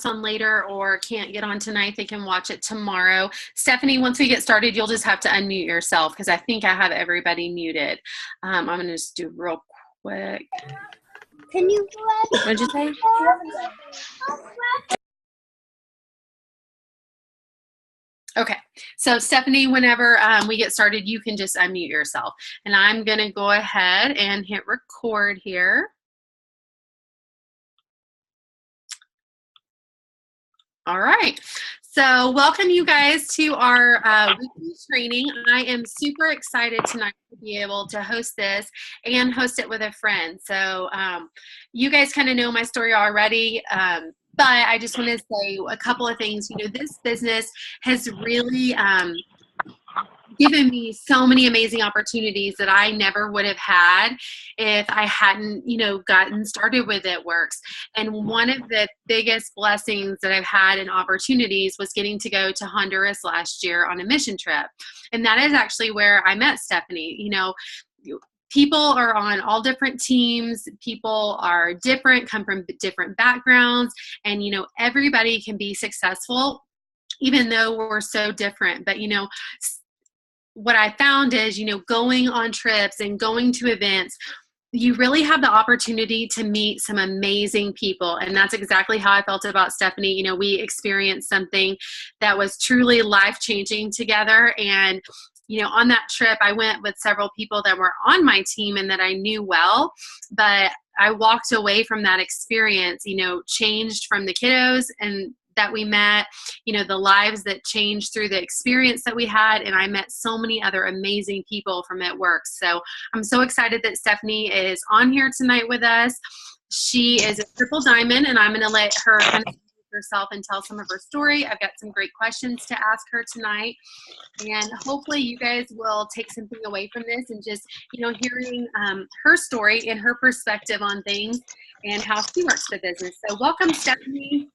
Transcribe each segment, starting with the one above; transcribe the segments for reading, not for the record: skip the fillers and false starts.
on later or can't get on tonight, they can watch it tomorrow. Stephanie, once we get started, you'll just have to unmute yourself because I think I have everybody muted. I'm going to just do real quick. Can you? What did you say? Okay, so Stephanie, whenever we get started, you can just unmute yourself. And I'm going to go ahead and hit record here. All right, so welcome you guys to our weekly training. I am super excited tonight to be able to host this and host it with a friend. So you guys kind of know my story already, but I just want to say a couple of things. You know, this business has really given me so many amazing opportunities that I never would have had if I hadn't, you know, gotten started with It Works. And one of the biggest blessings that I've had and opportunities was getting to go to Honduras last year on a mission trip. And that is actually where I met Stephanie. You know, people are on all different teams. People are different, come from different backgrounds. And, you know, everybody can be successful, even though we're so different. But, you know, what I found is, you know, going on trips and going to events, you really have the opportunity to meet some amazing people. And that's exactly how I felt about Stephanie. You know, we experienced something that was truly life-changing together. And, you know, on that trip, I went with several people that were on my team and that I knew well, but I walked away from that experience, you know, changed from the kiddos and that we met, you know, the lives that changed through the experience that we had. And I met so many other amazing people from It Works. So I'm so excited that Stephanie is on here tonight with us. She is a triple diamond, and I'm going to let her kind of introduce herself and tell some of her story. I've got some great questions to ask her tonight. And hopefully you guys will take something away from this and just, you know, hearing her story and her perspective on things and how she works the business. So welcome, Stephanie.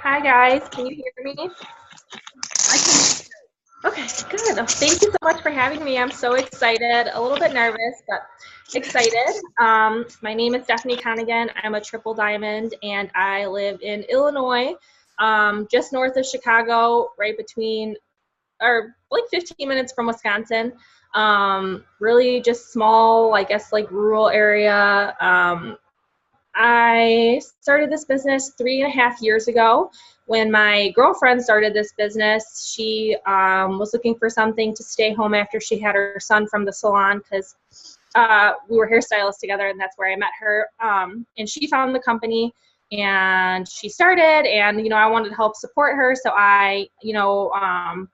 Hi guys, can you hear me? I can. Okay, good. Thank you so much for having me. I'm so excited, a little bit nervous, but excited. My name is Stephanie Connigan. I'm a triple diamond and I live in Illinois, just north of Chicago, right between, or like 15 minutes from Wisconsin. Really just small, I guess like rural area. I started this business 3.5 years ago. When my girlfriend started this business, she was looking for something to stay home after she had her son from the salon because we were hairstylists together, and that's where I met her. And she found the company, and she started, and, you know, I wanted to help support her, so I, you know,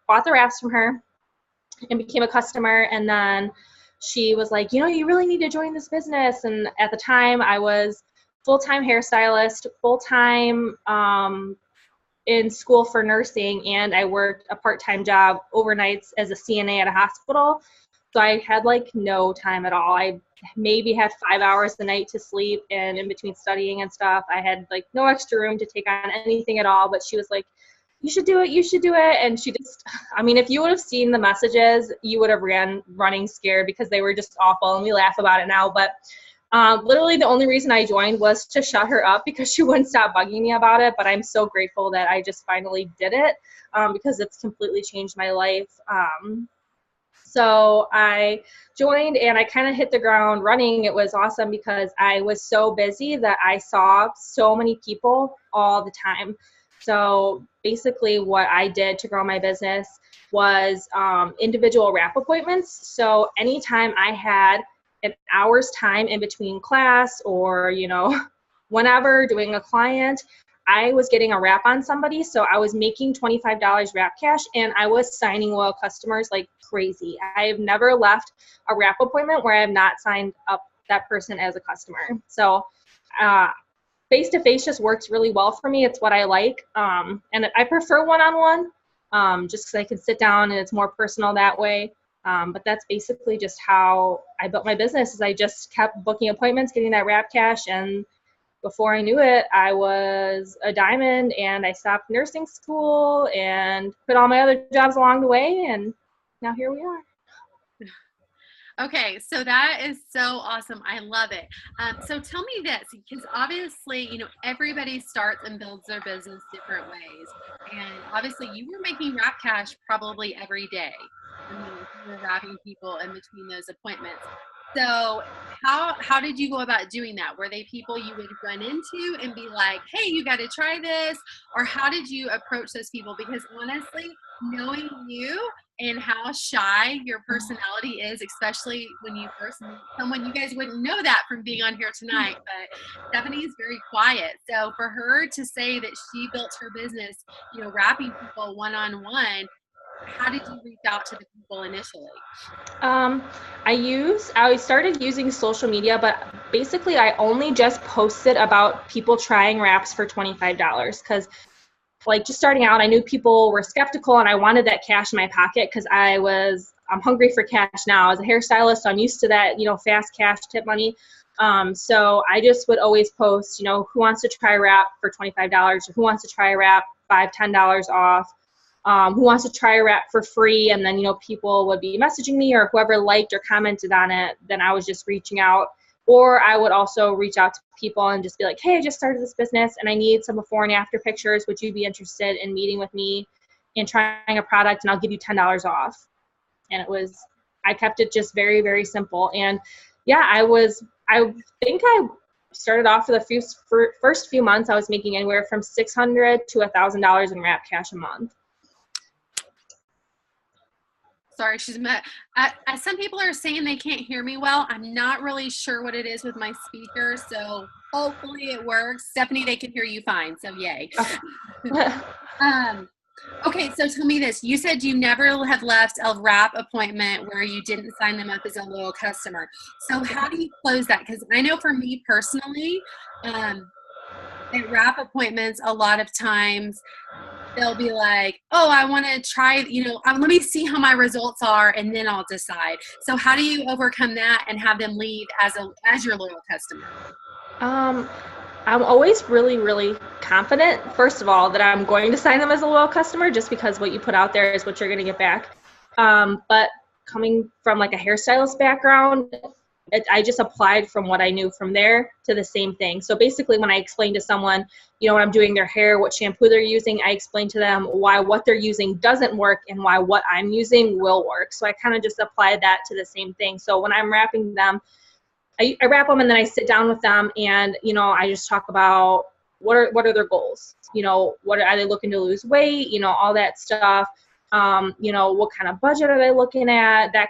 bought the wraps from her and became a customer. And then she was like, you know, you really need to join this business. And at the time, I was full-time hairstylist, full-time in school for nursing, and I worked a part-time job overnights as a CNA at a hospital. So I had like no time at all. I maybe had 5 hours a night to sleep, and in between studying and stuff, I had like no extra room to take on anything at all. But she was like, you should do it, you should do it. And she just, I mean, if you would have seen the messages, you would have running scared because they were just awful, and we laugh about it now. But literally the only reason I joined was to shut her up because she wouldn't stop bugging me about it. But I'm so grateful that I just finally did it because it's completely changed my life. So I joined and I kind of hit the ground running. It was awesome because I was so busy that I saw so many people all the time. So basically what I did to grow my business was individual wrap appointments. So anytime I had an hour's time in between class or, you know, whenever doing a client, I was getting a wrap on somebody. So I was making $25 wrap cash, and I was signing loyal customers like crazy. I have never left a wrap appointment where I have not signed up that person as a customer. So face-to-face just works really well for me. It's what I like. And I prefer one-on-one just because I can sit down and it's more personal that way. But that's basically just how I built my business. Is I just kept booking appointments, getting that wrap cash, and before I knew it, I was a diamond, and I stopped nursing school and quit all my other jobs along the way, and now here we are. Okay, so that is so awesome. I love it. So tell me this, because obviously, everybody starts and builds their business different ways. And obviously, you were making wrap cash probably every day. I mean, you were wrapping people in between those appointments. So how did you go about doing that? Were they people you would run into and be like, "Hey, you got to try this," or how did you approach those people? Because honestly, knowing you and how shy your personality is, especially when you first meet someone. You guys wouldn't know that from being on here tonight, but Stephanie is very quiet. So for her to say that she built her business, wrapping people one-on-one, how did you reach out to the people initially? Um, I started using social media, but basically I only just posted about people trying wraps for $25 because like just starting out, I knew people were skeptical and I wanted that cash in my pocket because I'm hungry for cash now. As a hairstylist, so I'm used to that, fast cash tip money. So I just would always post, who wants to try a wrap for $25 or who wants to try a wrap $10 off. Who wants to try a wrap for free, and then people would be messaging me, or whoever liked or commented on it, then I was just reaching out. Or I would also reach out to people and just be like, hey, I just started this business and I need some before and after pictures. Would you be interested in meeting with me and trying a product, and I'll give you $10 off? And I kept it just very, very simple. And yeah, I think I started off for the first few months, I was making anywhere from $600 to $1,000 in wrap cash a month. Sorry, some people are saying they can't hear me well. I'm not really sure what it is with my speaker, so hopefully it works. Stephanie, they can hear you fine, so yay. Okay, so tell me this. You said you never have left a wrap appointment where you didn't sign them up as a loyal customer. So how do you close that? Because I know for me personally, at wrap appointments, a lot of times they'll be like, oh, I want to try, let me see how my results are and then I'll decide. So how do you overcome that and have them leave as your loyal customer? I'm always really, really confident, first of all, that I'm going to sign them as a loyal customer, just because what you put out there is what you're going to get back. But coming from like a hairstylist background, I just applied from what I knew from there to the same thing. So basically when I explain to someone, when I'm doing their hair, what shampoo they're using, I explain to them why what they're using doesn't work and why what I'm using will work. So I kind of just applied that to the same thing. So when I'm wrapping them, I wrap them and then I sit down with them and, I just talk about what are their goals? Are they looking to lose weight? All that stuff. What kind of budget are they looking at? That,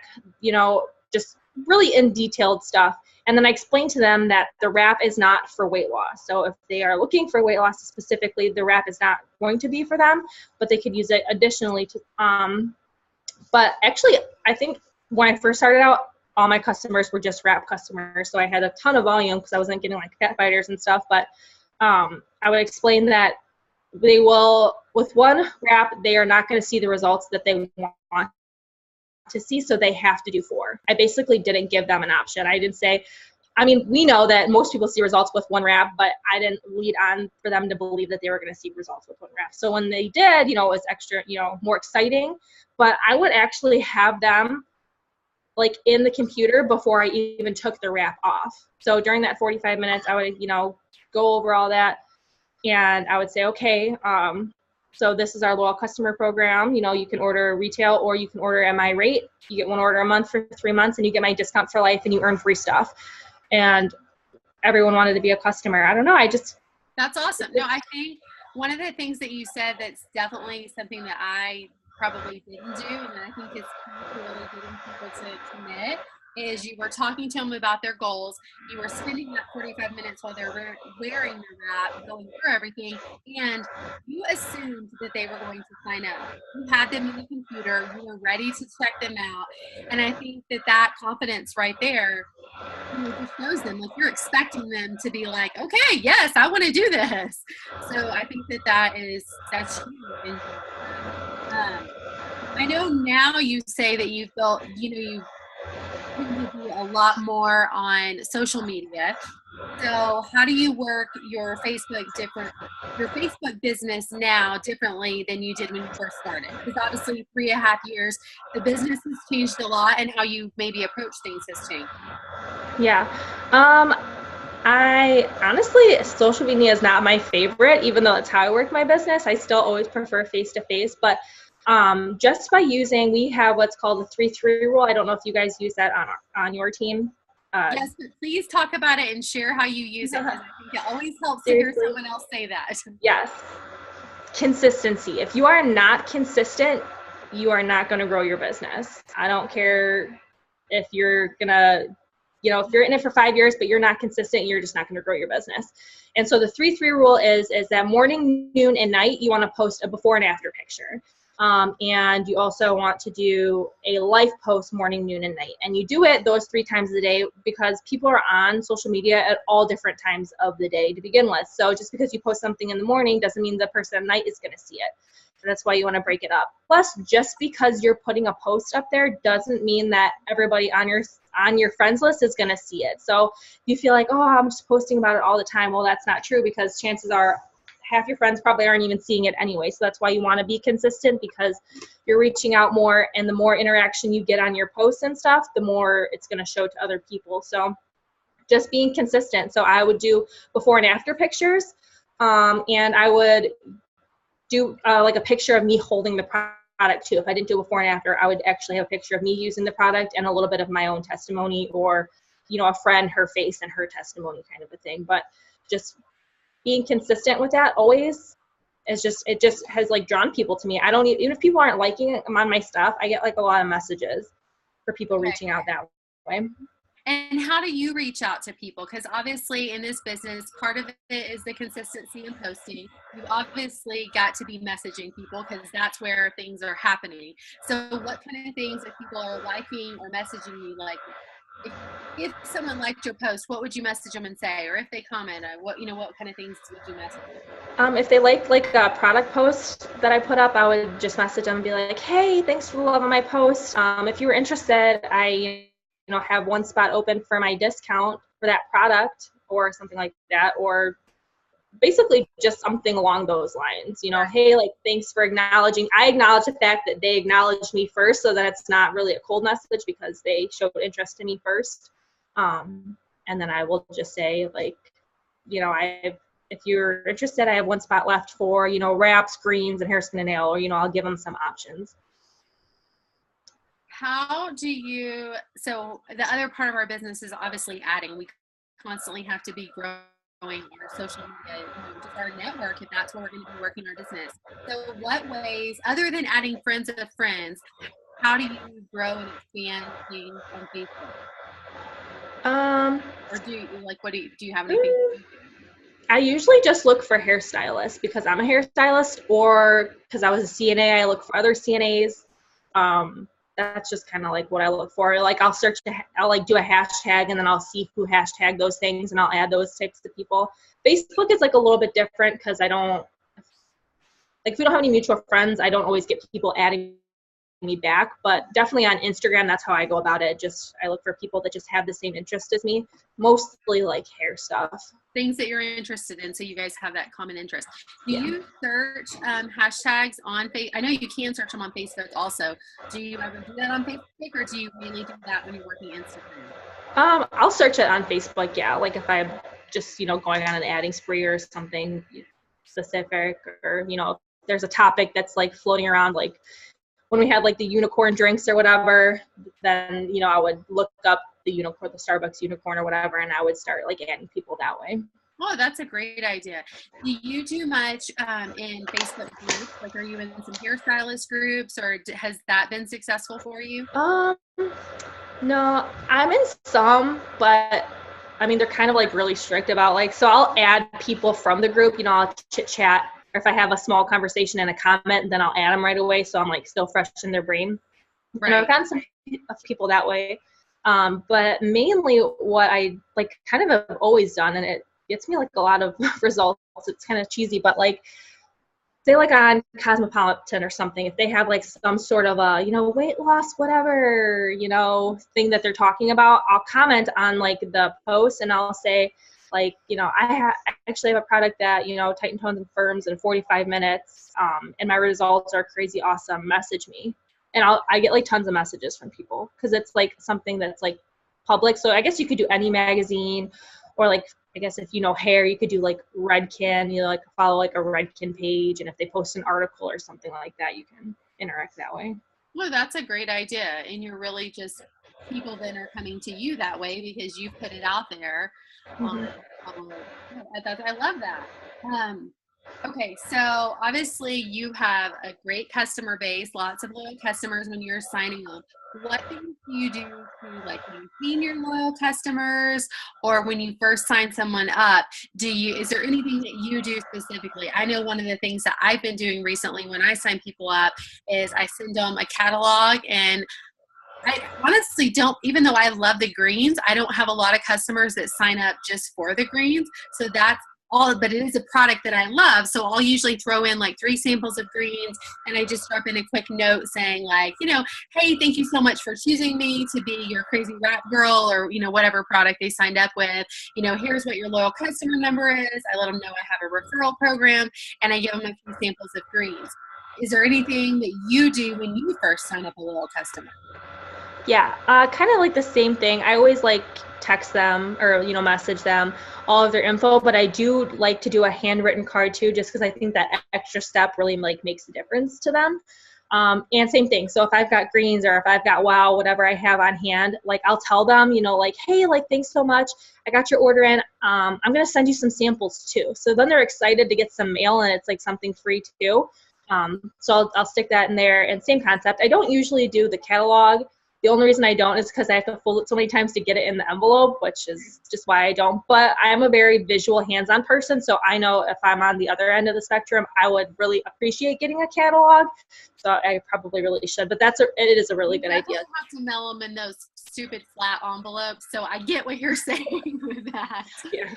just really in detailed stuff. And then I explain to them that the wrap is not for weight loss. So if they are looking for weight loss specifically, the wrap is not going to be for them, but they could use it additionally to, but actually I think when I first started out, all my customers were just wrap customers. So I had a ton of volume because I wasn't getting like cat fighters and stuff, but I would explain that they will, with one wrap, they are not going to see the results that they want to see, so they have to do 4. I basically didn't give them an option. I didn't say, we know that most people see results with one wrap, but I didn't lead on for them to believe that they were going to see results with one wrap. So when they did, it was extra, more exciting, but I would actually have them like in the computer before I even took the wrap off. So during that 45 minutes, I would, go over all that, and I would say, okay, so this is our loyal customer program. You can order retail or you can order at my rate. You get 1 order a month for 3 months and you get my discount for life and you earn free stuff. And everyone wanted to be a customer. I don't know. That's awesome. No, I think one of the things that you said that's definitely something that I probably didn't do, and I think it's really getting people to commit, is you were talking to them about their goals. You were spending that 45 minutes while they're wearing the wrap, going through everything, and you assumed that they were going to sign up. You had them in the computer. You were ready to check them out. And I think that confidence right there, just shows them, like, you're expecting them to be like, okay, yes, I want to do this. So I think that's huge. I know now you say that you've built, you tend to do a lot more on social media. So how do you work your Facebook business now differently than you did when you first started? Because obviously 3.5 years, the business has changed a lot and how you maybe approach things has changed. Yeah. Um, I honestly, social media is not my favorite, even though it's how I work my business. I still always prefer face to face, but just by using, we have what's called the 3-3 rule. I don't know if you guys use that on your team. Yes, but please talk about it and share how you use it, because I think it always helps to hear Seriously. someone else say that. Yes. Consistency. If you are not consistent, you are not going to grow your business. I don't care if you're going to, if you're in it for 5 years, but you're not consistent, you're just not going to grow your business. And so the 3-3 rule is that morning, noon, and night, you want to post a before and after picture. And you also want to do a life post morning, noon, and night. And you do it those 3 times a day because people are on social media at all different times of the day to begin with. So just because you post something in the morning doesn't mean the person at night is going to see it. So that's why you want to break it up. Plus, just because you're putting a post up there doesn't mean that everybody on your friends list is going to see it. So if you feel like, oh, I'm just posting about it all the time, well, that's not true, because chances are half your friends probably aren't even seeing it anyway. So that's why you want to be consistent, because you're reaching out more, and the more interaction you get on your posts and stuff, the more it's going to show to other people. So just being consistent. So I would do before and after pictures, and I would do like a picture of me holding the product too. If I didn't do before and after, I would actually have a picture of me using the product and a little bit of my own testimony, or a friend, her face and her testimony kind of a thing. But just being consistent with that always is it just has like drawn people to me. I don't even if people aren't liking it on my stuff, I get like a lot of messages for people reaching out that way. And how do you reach out to people? Because obviously in this business, part of it is the consistency in posting. You've obviously got to be messaging people, because that's where things are happening. So what kind of things, if people are liking or messaging you, like if someone liked your post, what would you message them and say? Or if they comment, what kind of things would you message them? If they like a product post that I put up, I would just message them and be like, hey, thanks for the love of my post. If you were interested, I have one spot open for my discount for that product, or something like that, or basically just something along those lines. Hey, like, thanks for acknowledging. I acknowledge the fact that they acknowledged me first, so that it's not really a cold message, because they showed interest in me first. And then I will just say, like, if you're interested, I have one spot left for, wraps, greens, and hair, skin, and nail, or, I'll give them some options. So the other part of our business is obviously adding. We constantly have to be growing our social media, just our network, if that's where we're going to be working our business. So what ways, other than adding friends of friends, how do you grow and expand things on Facebook? Or do you have anything? I usually just look for hairstylists, because I'm a hairstylist, or because I was a CNA, I look for other CNAs. That's just kind of like what I look for. Like, I'll like do a hashtag, and then I'll see who hashtag those things, and I'll add those types of people. Facebook is like a little bit different, because if we don't have any mutual friends, I don't always get people adding me back. But definitely on Instagram, that's how I go about it. I look for people that just have the same interest as me, mostly like hair stuff. Things that you're interested in, so you guys have that common interest. Do you search hashtags on Facebook? I know you can search them on Facebook also. Do you ever do that on Facebook, or do you mainly do that when you're working Instagram? I'll search it on Facebook, yeah. Like if I'm just, going on an adding spree or something specific, or, there's a topic that's like floating around, like when we had like the unicorn drinks or whatever, then, I would look up the unicorn, the Starbucks unicorn or whatever, and I would start like adding people that way. Oh, that's a great idea. Do you do much in Facebook groups? Like, are you in some hairstylist groups, or has that been successful for you? No, I'm in some, but I mean, they're kind of like really strict about so I'll add people from the group, I'll chit chat, or if I have a small conversation and a comment, then I'll add them right away. So I'm like still fresh in their brain. Right. And I've gotten some people that way. But mainly what I kind of have always done, and it gets me like a lot of results. It's kind of cheesy, but say on Cosmopolitan or something, if they have like some sort of a, weight loss, whatever, thing that they're talking about, I'll comment on like the post, and I'll say, Like, I actually have a product that, Titan tones and firms in 45 minutes, and my results are crazy awesome. Message me. And I get like tons of messages from people because it's like something that's like public. So I guess you could do any magazine, or like, I guess if you know hair, you could do like Redken, like follow like a Redken page. And if they post an article or something like that, you can interact that way. Well, that's a great idea. And you're really just, people then are coming to you that way because you've put it out there. Mm-hmm. I love that. Okay, so obviously you have a great customer base, lots of loyal customers when you're signing up. What things do you do to like maintain your loyal customers, or when you first sign someone up, is there anything that you do specifically? I know one of the things that I've been doing recently when I sign people up is I send them a catalog, and I honestly don't, even though I love the greens, I don't have a lot of customers that sign up just for the greens. So that's all, but it is a product that I love. So I'll usually throw in like 3 samples of greens, and I just drop in a quick note saying like, hey, thank you so much for choosing me to be your crazy rap girl, or, whatever product they signed up with. Here's what your loyal customer number is. I let them know I have a referral program, and I give them a few samples of greens. Is there anything that you do when you first sign up a loyal customer? Yeah, kind of like the same thing. I always like text them or, message them all of their info, but I do like to do a handwritten card too, just because I think that extra step really like makes a difference to them. And same thing. So if I've got greens or if I've got wow, whatever I have on hand, like I'll tell them, like, hey, like, thanks so much. I got your order in. I'm going to send you some samples too. So then they're excited to get some mail, and it's like something free too. So I'll stick that in there, and same concept. I don't usually do the catalog. The only reason I don't is because I have to fold it so many times to get it in the envelope, which is just why I don't. But I'm a very visual, hands-on person, so I know if I'm on the other end of the spectrum, I would really appreciate getting a catalog. So I probably really should. But it is a really good idea. You have to mail them in those stupid flat envelopes, so I get what you're saying with that. Yeah.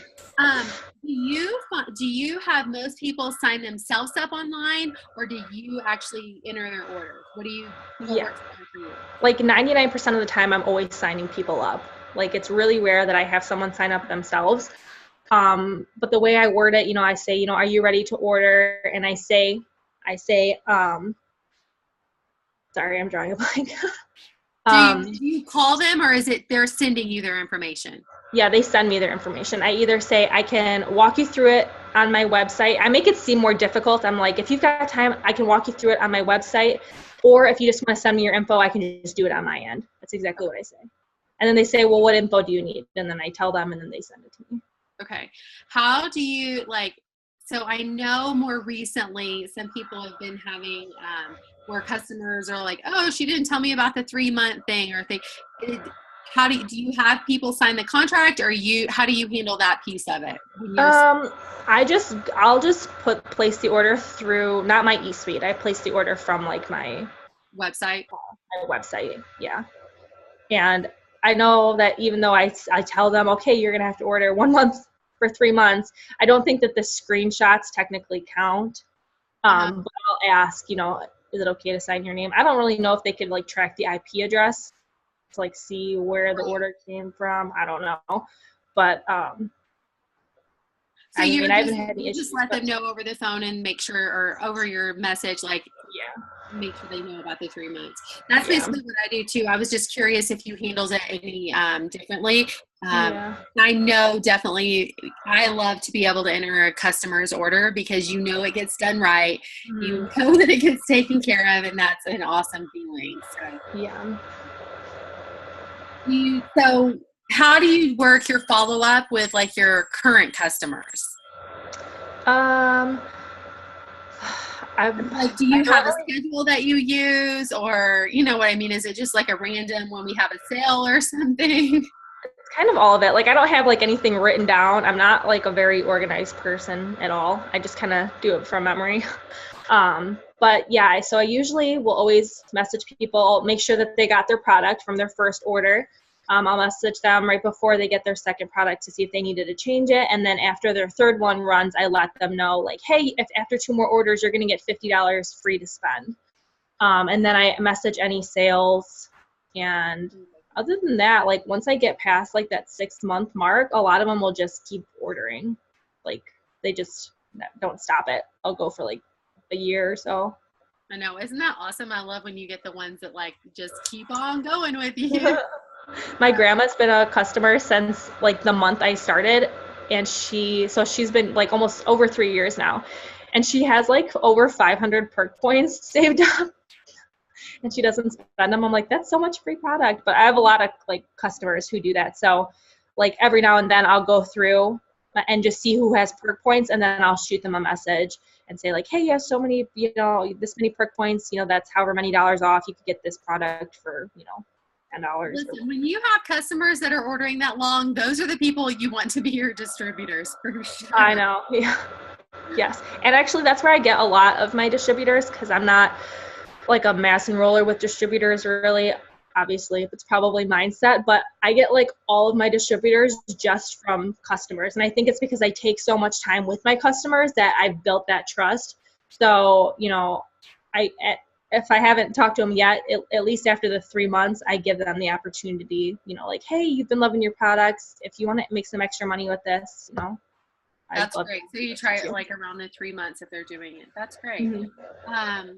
Do you have most people sign themselves up online, or do you actually enter their orders? What works better for you? Like 99% of the time, I'm always signing people up. Like it's really rare that I have someone sign up themselves. But the way I word it, I say, are you ready to order? And I say, sorry, I'm drawing a blank. Do you call them, or is it they're sending you their information? Yeah, they send me their information. I either say I can walk you through it on my website. I make it seem more difficult. I'm like, if you've got time, I can walk you through it on my website. Or if you just want to send me your info, I can just do it on my end. That's exactly what I say. And then they say, well, what info do you need? And then I tell them, and then they send it to me. Okay. How do you so I know more recently some people have been having where customers are like, oh, she didn't tell me about the 3-month thing or thing. How do you have people sign the contract, or how do you handle that piece of it? I'll just place the order through, not my eSuite. I place the order from like my website. Yeah. And I know that even though I tell them, okay, you're gonna have to order 1 month for 3 months, I don't think that the screenshots technically count. But I'll ask, is it okay to sign your name? I don't really know if they could like track the IP address to like see where the order came from. I don't know, but so I haven't had any issues. Just let them know over the phone and make sure, or over your message, like make sure they know about the 3 months. That's basically what I do too. I was just curious if you handled it any differently. I know definitely I love to be able to enter a customer's order because it gets done right. Mm-hmm. You know that it gets taken care of, and that's an awesome feeling. So yeah. So how do you work your follow-up with like your current customers? Do you have a schedule that you use, or what I mean? Is it just like a random when we have a sale or something? It's kind of all of it. Like I don't have like anything written down. I'm not like a very organized person at all. I just kind of do it from memory. But yeah, so I usually will always message people, make sure that they got their product from their first order. I'll message them right before they get their second product to see if they needed to change it. And then after their third one runs, I let them know like, hey, if after 2 more orders, you're going to get $50 free to spend. And then I message any sales, and other than that, like once I get past like that 6-month mark, a lot of them will just keep ordering. Like they just don't stop it. I'll go for like a year or so. I know. Isn't that awesome? I love when you get the ones that like just keep on going with you. My grandma's been a customer since like the month I started, and she's been like almost over 3 years now, and she has like over 500 perk points saved up, and she doesn't spend them. I'm like, that's so much free product. But I have a lot of like customers who do that, so like every now and then I'll go through and just see who has perk points, and then I'll shoot them a message and say like, hey, you have so many, this many perk points, that's however many dollars off. You could get this product for, $10. Listen, when you have customers that are ordering that long, those are the people you want to be your distributors for sure. I know. Yeah. Yes. And actually that's where I get a lot of my distributors, because I'm not like a mass enroller with distributors really. Obviously, it's probably mindset, but I get like all of my distributors just from customers. And I think it's because I take so much time with my customers that I've built that trust. So, if I haven't talked to them yet, at least after the 3 months, I give them the opportunity, like, hey, you've been loving your products. If you want to make some extra money with this, That's great. So you try it like around the 3 months if they're doing it. That's great. Mm-hmm.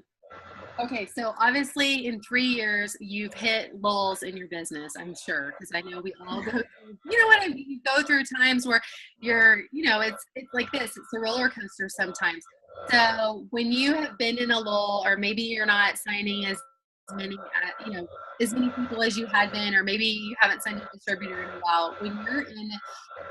Okay, so obviously in 3 years you've hit lulls in your business, I'm sure, because I know we all go through, you know what I mean? You go through times where you're, it's like this, it's a roller coaster sometimes. So when you have been in a lull, or maybe you're not signing as many, as many people as you had been, or maybe you haven't signed a distributor in a while, when you're in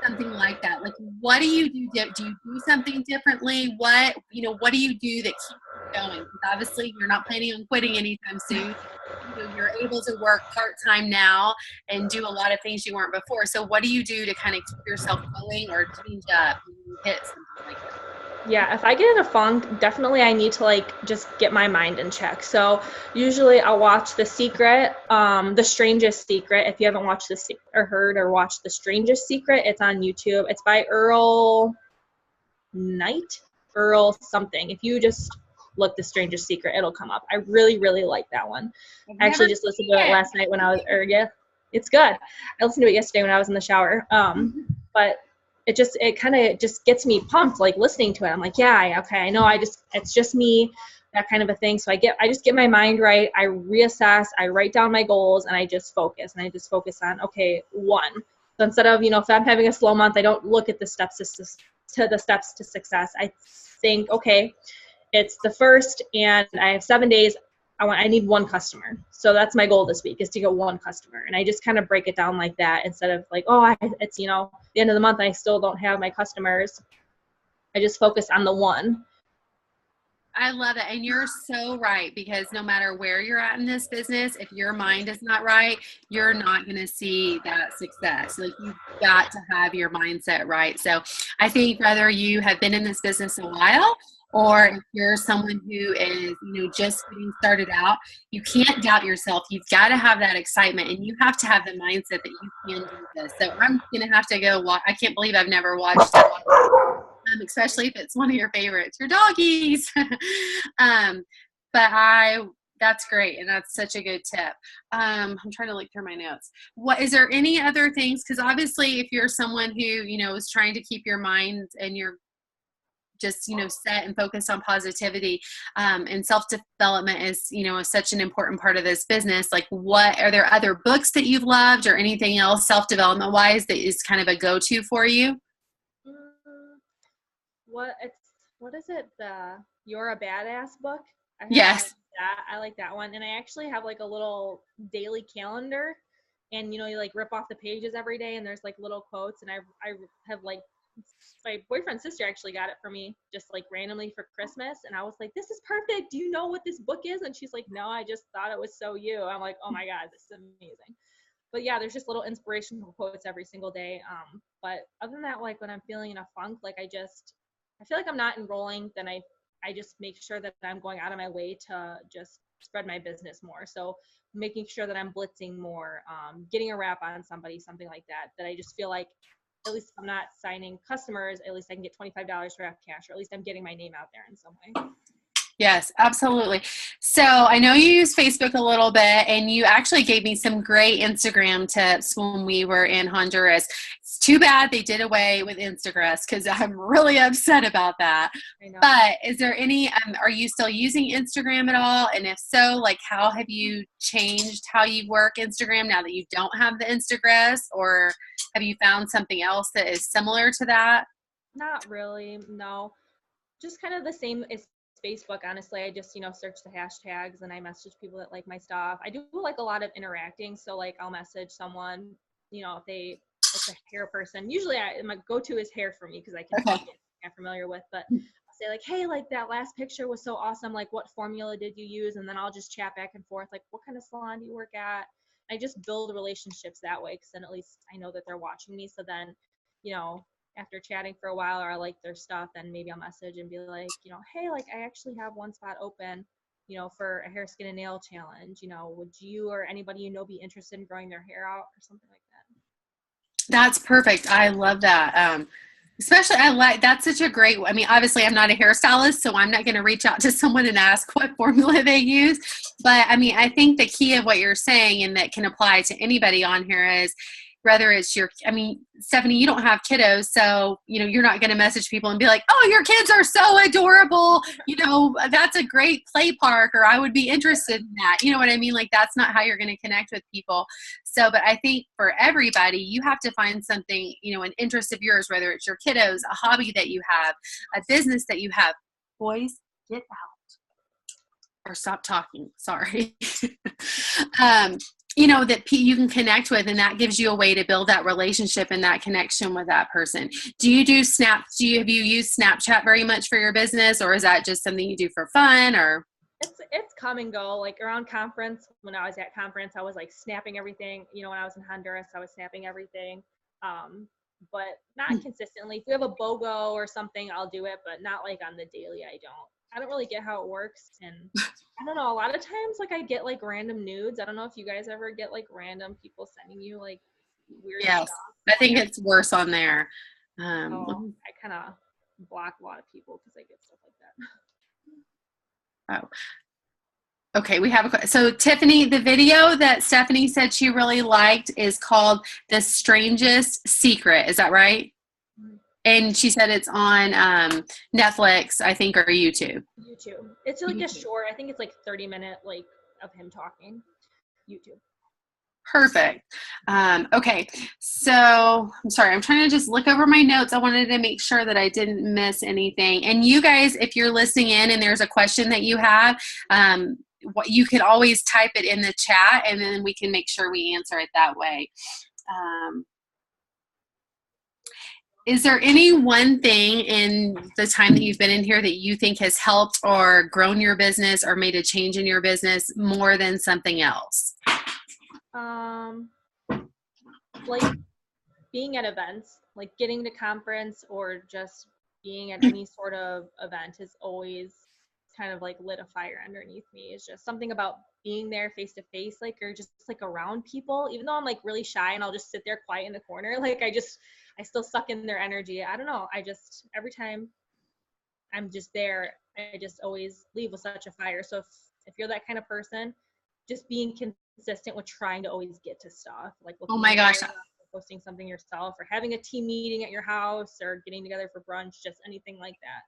something like that, like what do you do? Do you do something differently? What do you do that keeps you going? Because obviously you're not planning on quitting anytime soon. You're able to work part-time now and do a lot of things you weren't before. So what do you do to kind of keep yourself going or change up when you hit something like that? Yeah, if I get in a funk, definitely I need to like just get my mind in check. So usually I'll watch The Secret, The Strangest Secret. If you haven't watched this or heard or watched The Strangest Secret, it's on YouTube. It's by Earl something. If you just look The Strangest Secret, it'll come up. I really, really like that one. I actually just listened to it last night it's good. I listened to it yesterday when I was in the shower. But it kind of just gets me pumped, like listening to it. I'm like, yeah, okay, I know, it's just me, that kind of a thing. So I just get my mind right. I reassess, I write down my goals, and I just focus on, okay, one. So instead of, if I'm having a slow month, I don't look at the steps to success. I think, okay, it's the first and I have 7 days. I need one customer. So that's my goal this week, is to get one customer. And I just kind of break it down like that, instead of like, it's, the end of the month, I still don't have my customers. I just focus on the one. I love it. And you're so right, because no matter where you're at in this business, if your mind is not right, you're not going to see that success. Like, you've got to have your mindset right. So I think whether you have been in this business a while, or if you're someone who is, just getting started out, you can't doubt yourself. You've got to have that excitement, and you have to have the mindset that you can do this. So I'm going to have to go watch. I can't believe I've never watched it. Especially if it's one of your favorites, your doggies. That's great. And that's such a good tip. I'm trying to look through my notes. Is there any other things? Because obviously if you're someone who, is trying to keep your mind and your just, set and focused on positivity, and self-development is, such an important part of this business. Like, are there other books that you've loved or anything else self-development wise that is kind of a go-to for you? What is it? The You're a Badass book? Yes. I like that one. And I actually have like a little daily calendar, and you like rip off the pages every day, and there's like little quotes, and I have like, my boyfriend's sister actually got it for me just like randomly for Christmas, and I was like, this is perfect. Do you know what this book is? And she's like, no, I just thought it was so you. I'm like, oh my God, this is amazing. But yeah, there's just little inspirational quotes every single day. But other than that, like when I'm feeling in a funk, like I feel like I'm not enrolling, then I just make sure that I'm going out of my way to just spread my business more. So making sure that I'm blitzing more, getting a wrap on something like that I just feel like, at least if I'm not signing customers, at least I can get $25 for cash, or at least I'm getting my name out there in some way. Yes, absolutely. So I know you use Facebook a little bit, and you actually gave me some great Instagram tips when we were in Honduras. It's too bad they did away with Instagram because I'm really upset about that. I know. But is there any, are you still using Instagram at all? And if so, like how have you changed how you work Instagram now that you don't have the Instagram? Or have you found something else that is similar to that? Not really, no. Just kind of the same as Facebook, honestly. I just, search the hashtags and I message people that like my stuff. I do like a lot of interacting. So like I'll message someone, if it's a hair person. Usually my go-to is hair for me because I can Okay. see it, I'm familiar with, but I'll say like, hey, like that last picture was so awesome. Like what formula did you use? And then I'll just chat back and forth. Like what kind of salon do you work at? I just build relationships that way because then at least I know that they're watching me. So then, you know, after chatting for a while or I like their stuff, then maybe I'll message and be like, hey, like I actually have one spot open, for a hair, skin, and nail challenge. Would you or anybody be interested in growing their hair out or something like that? That's perfect. I love that. Especially, I like that's such a great. I mean, obviously, I'm not a hairstylist, so I'm not going to reach out to someone and ask what formula they use. But I mean, I think the key of what you're saying, and that can apply to anybody on here, is whether it's your. I mean, Stephanie, you don't have kiddos, so you're not going to message people and be like, "Oh, your kids are so adorable." That's a great play park, or I would be interested in that. You know what I mean? Like that's not how you're going to connect with people. So, but I think for everybody, you have to find something, an interest of yours, whether it's your kiddos, a hobby that you have, a business that you have. Boys, get out or stop talking. Sorry. um, that you can connect with, and that gives you a way to build that relationship and that connection with that person. Do you do have you used Snapchat very much for your business, or is that just something you do for fun, or? It's come and go. Like around conference, when I was at conference, I was like snapping everything. When I was in Honduras, I was snapping everything. But not consistently. If we have a BOGO or something, I'll do it, but not like on the daily. I don't really get how it works. And I don't know, a lot of times like I get like random nudes. I don't know if you guys ever get like random people sending you like weird Yes, stuff. I think it's worse on there. I kind of block a lot of people because I get stuff like that. Oh, okay. We have so Tiffany, the video that Stephanie said she really liked is called "The Strangest Secret." Is that right? Mm-hmm. And she said it's on Netflix, I think, or YouTube. YouTube. It's like a short. I think it's like 30-minute like of him talking. YouTube. Perfect. Okay. So I'm sorry. I'm trying to just look over my notes. I wanted to make sure that I didn't miss anything. And you guys, if you're listening in and there's a question that you have, you can always type it in the chat, and then we can make sure we answer it that way. Is there any one thing in the time that you've been in here that you think has helped or grown your business or made a change in your business more than something else? Like being at events, like getting to conference or just being at any sort of event has always kind of like lit a fire underneath me. It's just something about being there face to face, like, or just like around people, even though I'm like really shy and I'll just sit there quiet in the corner. Like I still suck in their energy. I don't know. Every time I'm just there, I just always leave with such a fire. So if you're that kind of person, just being consistent with trying to always get to stuff, like Oh my gosh, posting something yourself or having a team meeting at your house or getting together for brunch, just anything like that.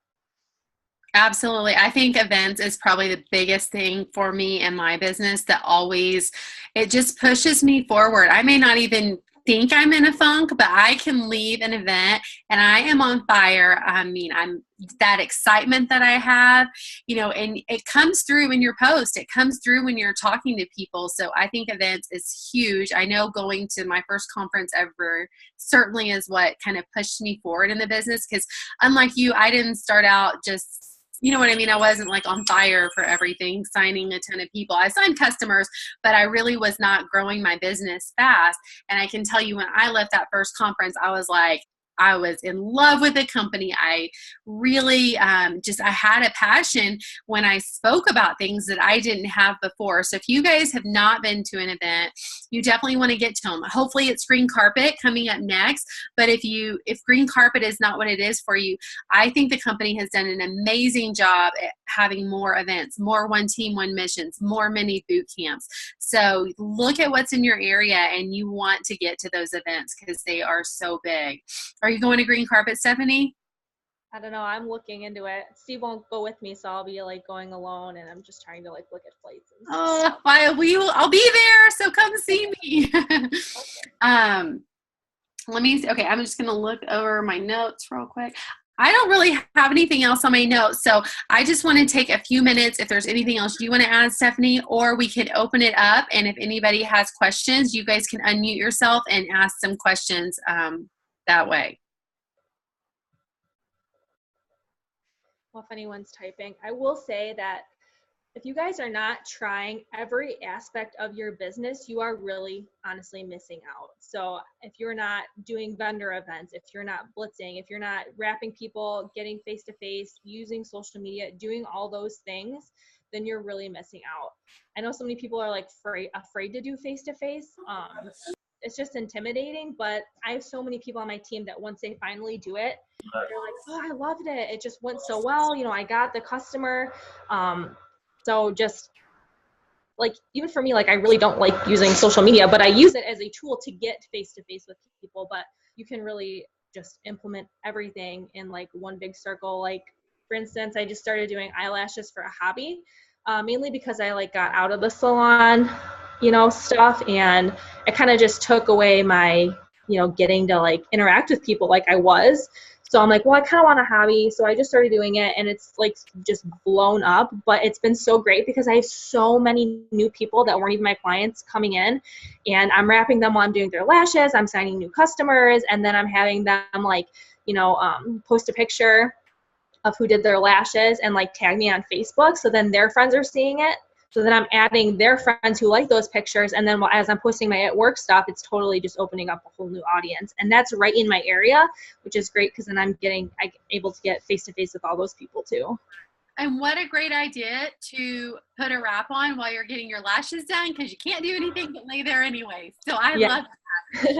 absolutely. I think events is probably the biggest thing for me in my business that always, it just pushes me forward. I may not even think I'm in a funk, but I can leave an event and I am on fire. I mean, I'm that excitement that I have, and it comes through in your post. It comes through when you're talking to people. So I think events is huge. I know going to my first conference ever certainly is what kind of pushed me forward in the business, because unlike you, I didn't start out just, you know what I mean? I wasn't like on fire for everything, signing a ton of people. I signed customers, but I really was not growing my business fast. And I can tell you when I left that first conference, I was like, I was in love with the company. I really I had a passion when I spoke about things that I didn't have before. So if you guys have not been to an event, you definitely want to get to them. Hopefully it's green carpet coming up next. But if green carpet is not what it is for you, I think the company has done an amazing job at having more events, more one team, one missions, more mini boot camps. So look at what's in your area, and you want to get to those events because they are so big. Are you going to green carpet, Stephanie? I don't know. I'm looking into it. Steve won't go with me, so I'll be like going alone, and I'm just trying to like look at flights. Oh, I'll be there. So come see me. Let me see. Okay, I'm just going to look over my notes real quick. I don't really have anything else on my notes, so I just want to take a few minutes. If there's anything else you want to add, Stephanie, or we can open it up, and if anybody has questions, you guys can unmute yourself and ask some questions that way. Well, if anyone's typing, I will say that if you guys are not trying every aspect of your business, you are really honestly missing out. So if you're not doing vendor events, if you're not blitzing, if you're not wrapping people, getting face-to-face, using social media, doing all those things, then you're really missing out. I know so many people are like afraid to do face-to-face. It's just intimidating, but I have so many people on my team that once they finally do it, they're like, oh, I loved it. It just went so well. You know, I got the customer. So just like, even for me, like I really don't like using social media, but I use it as a tool to get face-to-face with people. But you can really just implement everything in like one big circle. Like for instance, I just started doing eyelashes for a hobby, mainly because I like got out of the salon, you know, stuff. And it kind of just took away my, you know, getting to like interact with people like I was. So I'm like, well, I kind of want a hobby. So I just started doing it, and it's like just blown up. But it's been so great because I have so many new people that weren't even my clients coming in, and I'm wrapping them while I'm doing their lashes. I'm signing new customers, and then I'm having them like, you know, post a picture of who did their lashes and like tag me on Facebook. So then their friends are seeing it. So then I'm adding their friends who like those pictures. And then as I'm posting my at work stuff, it's totally just opening up a whole new audience. And that's right in my area, which is great because then I'm able to get face-to-face with all those people too. And what a great idea to put a wrap on while you're getting your lashes done, because you can't do anything but lay there anyway. So I love that.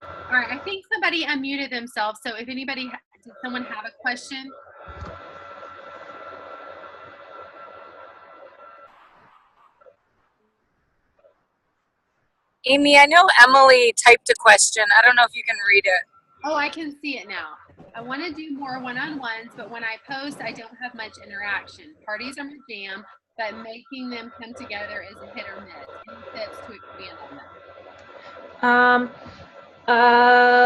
All right, I think somebody unmuted themselves. So if did someone have a question? Amy, I know Emily typed a question. I don't know if you can read it. Oh, I can see it now. I want to do more one-on-ones, but when I post, I don't have much interaction. Parties are my jam, but making them come together is a hit or miss. Any tips to expand on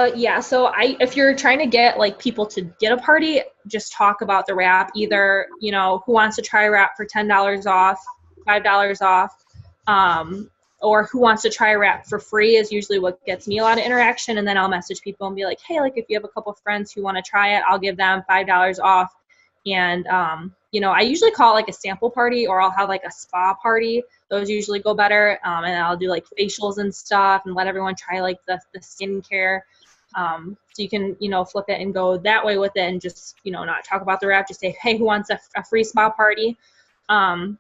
that? Yeah, so if you're trying to get like people to get a party, just talk about the wrap. Either, you know, who wants to try a wrap for $10 off, $5 off, or who wants to try a wrap for free is usually what gets me a lot of interaction. And then I'll message people and be like, hey, like if you have a couple of friends who want to try it, I'll give them $5 off. And, you know, I usually call it like a sample party, or I'll have like a spa party. Those usually go better. And I'll do like facials and stuff and let everyone try like the skincare. So you can, you know, flip it and go that way with it and just, you know, not talk about the wrap, just say, hey, who wants a free spa party? And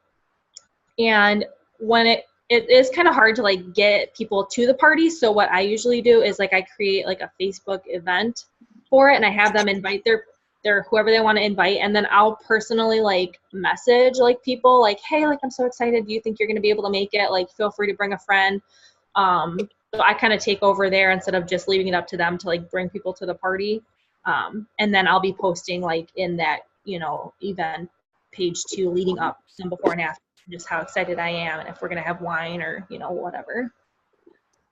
when it is kind of hard to like get people to the party. So what I usually do is like I create like a Facebook event for it, and I have them invite their whoever they want to invite, and then I'll personally like message like people like, hey, like I'm so excited, do you think you're going to be able to make it? Like feel free to bring a friend. So I kind of take over there instead of just leaving it up to them to like bring people to the party. And then I'll be posting like in that, you know, event page too, leading up and before and after, just how excited I am and if we're going to have wine or, you know, whatever.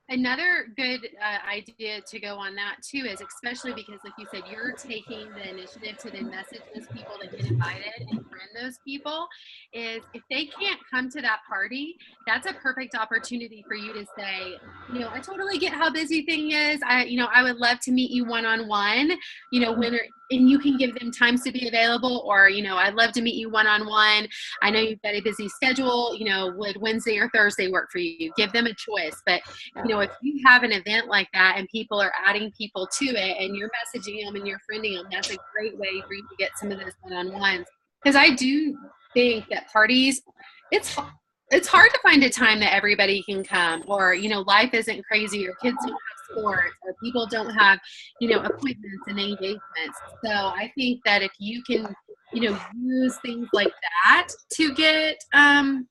Another good idea to go on that too is, especially because like you said, you're taking the initiative to then message those people that get invited and friend those people, is if they can't come to that party, that's a perfect opportunity for you to say, you know, I totally get how busy thing is. I would love to meet you one-on-one, you know, and you can give them times to be available, or, you know, I'd love to meet you one-on-one. I know you've got a busy schedule, you know, would Wednesday or Thursday work for you? Give them a choice. But, you know, if you have an event like that and people are adding people to it and you're messaging them and you're friending them, that's a great way for you to get some of those one-on-ones. Because I do think that parties, it's hard to find a time that everybody can come, or, you know, life isn't crazy, or kids don't have sports, or people don't have, you know, appointments and engagements. So I think that if you can, you know, use things like that to get an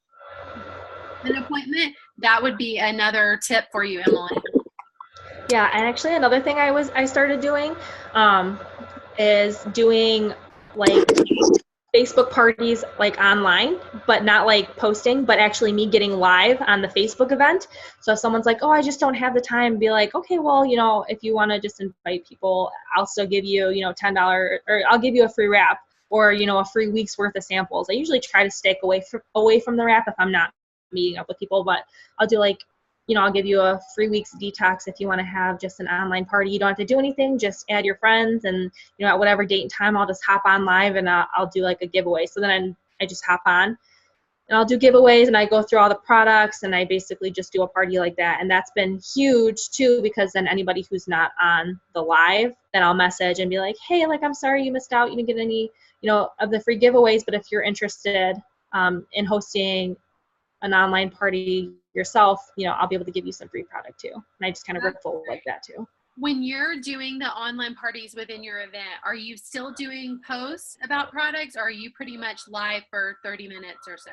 appointment, that would be another tip for you, Emily. Yeah, and actually another thing I started doing is doing like Facebook parties like online, but not like posting, but actually me getting live on the Facebook event. So if someone's like, oh, I just don't have the time, be like, okay, well, you know, if you want to just invite people, I'll still give you, you know, $10, or I'll give you a free wrap, or, you know, a free week's worth of samples. I usually try to stay away from the wrap if I'm not meeting up with people, but I'll do like, you know, I'll give you a free week's detox if you want to have just an online party. You don't have to do anything, just add your friends, and, you know, at whatever date and time, I'll just hop on live and I'll do like a giveaway. So then I just hop on and I'll do giveaways, and I go through all the products, and I basically just do a party like that. And that's been huge too, because then anybody who's not on the live, then I'll message and be like, hey, like, I'm sorry you missed out. You didn't get any, you know, of the free giveaways, but if you're interested in hosting an online party yourself, you know, I'll be able to give you some free product too. And I just kind of ripple like that too. When you're doing the online parties within your event, are you still doing posts about products, or are you pretty much live for 30 minutes or so?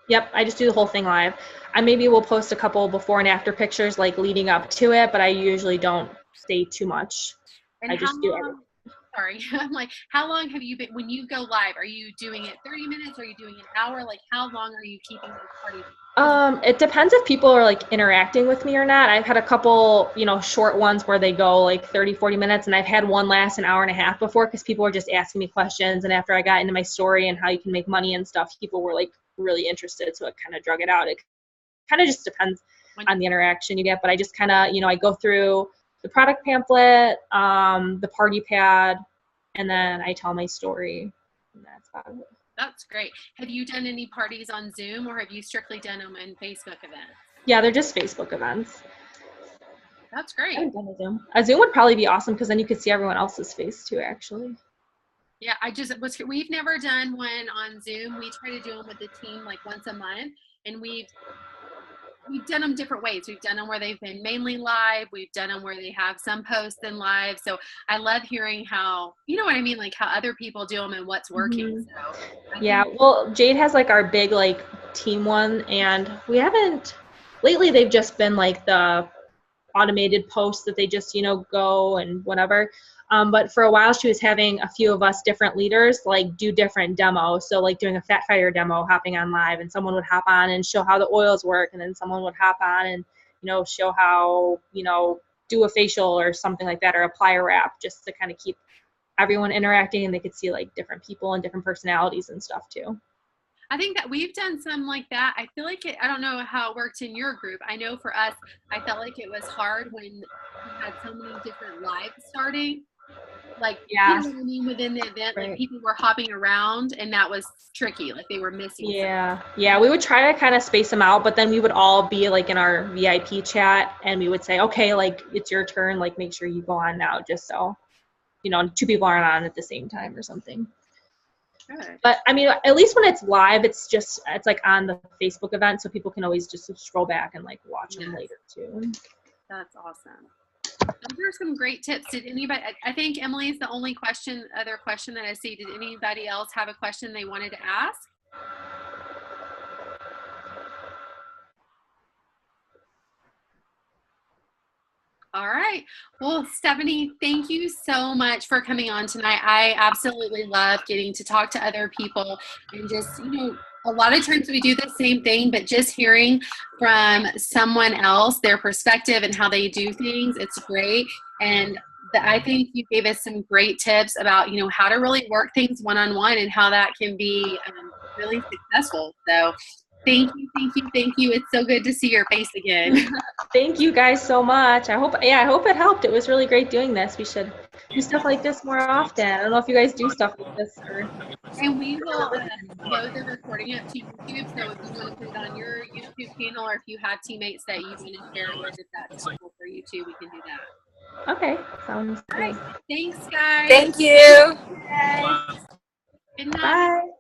Yep, I just do the whole thing live. I maybe will post a couple before and after pictures like leading up to it, but I usually don't stay too much. And I just do everything. Sorry, I'm like, how long have you been, when you go live, are you doing it 30 minutes? Are you doing an hour? Like, how long are you keeping those parties? It depends if people are like interacting with me or not. I've had a couple, you know, short ones where they go like 30, 40 minutes, and I've had one last an hour and a half before, because people were just asking me questions. And after I got into my story and how you can make money and stuff, people were like really interested. So it kind of drug it out. It kind of just depends on the interaction you get. But I just kind of, you know, I go through the product pamphlet, the party pad, and then I tell my story. And that's about it. That's great. Have you done any parties on Zoom, or have you strictly done them in Facebook events? Yeah, they're just Facebook events. That's great. I haven't done a Zoom. A Zoom would probably be awesome, because then you could see everyone else's face too, actually. Yeah, we've never done one on Zoom. We try to do them with the team like once a month, and we've done them different ways. We've done them where they've been mainly live. We've done them where they have some posts and live. So I love hearing how, you know what I mean, like how other people do them and what's working. Mm-hmm. So yeah, well, Jade has like our big like team one, and we haven't, lately they've just been like the automated posts that they just, you know, go and whatever. But for a while she was having a few of us different leaders like do different demos. So like doing a fat fire demo, hopping on live, and someone would hop on and show how the oils work, and then someone would hop on and, you know, show how, you know, do a facial or something like that, or apply a wrap, just to kind of keep everyone interacting, and they could see like different people and different personalities and stuff too. I think that we've done some like that. I feel like I don't know how it worked in your group. I know for us, I felt like it was hard when we had so many different lives starting. Like, yeah, you know what I mean, within the event, right. Like people were hopping around, and that was tricky. Like they were missing. Yeah, yeah. We would try to kind of space them out, but then we would all be like in our VIP chat, and we would say, okay, like it's your turn. Like make sure you go on now, just so, you know, two people aren't on at the same time or something. Good. But I mean, at least when it's live, it's like on the Facebook event, so people can always just scroll back and like watch them later too. That's awesome. Those are some great tips. Did anybody, I think Emily is the only other question that I see. Did anybody else have a question they wanted to ask? All right. Well, Stephanie, thank you so much for coming on tonight. I absolutely love getting to talk to other people, and just, you know, a lot of times we do the same thing, but just hearing from someone else, their perspective and how they do things, it's great. And I think you gave us some great tips about, you know, how to really work things one-on-one and how that can be really successful. So thank you, thank you, thank you. It's so good to see your face again. Thank you guys so much. I hope it helped. It was really great doing this. We should do stuff like this more often. I don't know if you guys do stuff like this or. And we will load the recording up to YouTube. So if you want to put it on your YouTube channel, or if you have teammates that you want to share it with, if that's helpful for you too, we can do that. Okay, sounds All right. good. Thanks, guys. Thank you. Okay. Good night. Bye.